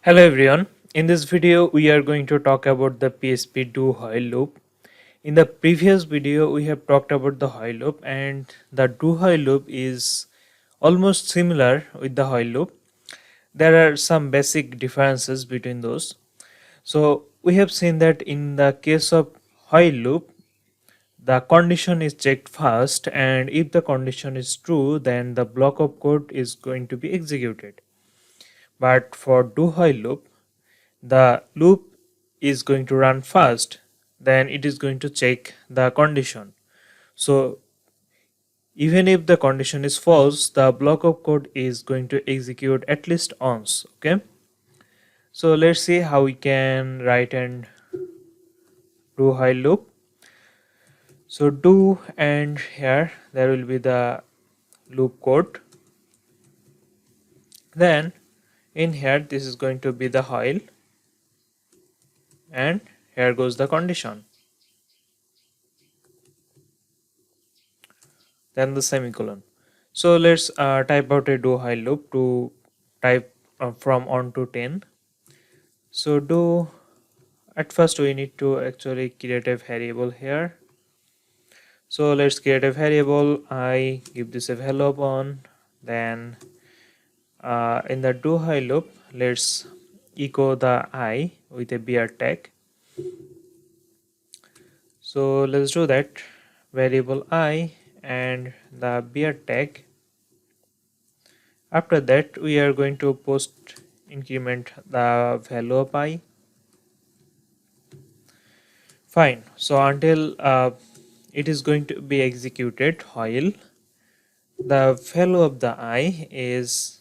Hello everyone. In this video we are going to talk about the PHP do while loop. In the previous video we have talked about the while loop, and the do while loop is almost similar with the while loop. There are some basic differences between those. So we have seen that in the case of while loop the condition is checked first, and if the condition is true then the block of code is going to be executed. But for do while loop the loop is going to run first, then it is going to check the condition. So even if the condition is false, the block of code is going to execute at least once. Okay, so let's see how we can write and do while loop. So do, and here there will be the loop code, then in here this is going to be the while, and here goes the condition, then the semicolon. So let's type out a do while loop to type from 1 to 10. So do, at first we need to actually create a variable here. So let's create a variable. I give this a value of 1. Then in the do while loop, let's echo the I with a bear tag. So let's do that. Variable I and the bear tag. After that we are going to post increment the value of I. Fine. So until it is going to be executed while the value of the I is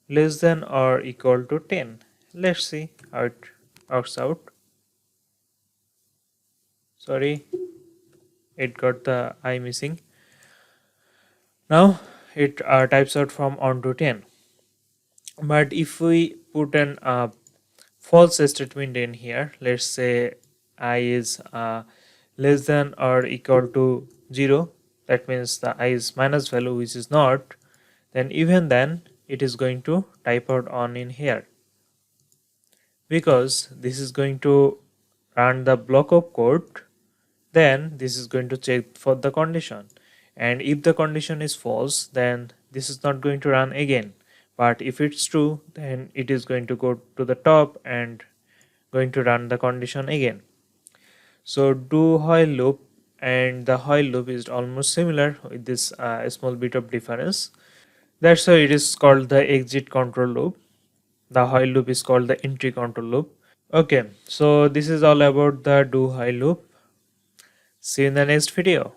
less than or equal to 10. Let's see how it works out. Sorry, it got the I missing. Now it types out from 1 to 10. But if we put an false statement in here, let's say I is less than or equal to 0, that means the I is minus value, which is not, then even then it is going to type out on in here, because this is going to run the block of code. Then this is going to check for the condition, and if the condition is false then this is not going to run again, but if it's true then it is going to go to the top and going to run the condition again. So do while loop and the while loop is almost similar with this small bit of difference. That's why it is called the exit control loop. The while loop is called the entry control loop. Okay, so this is all about the do while loop. See you in the next video.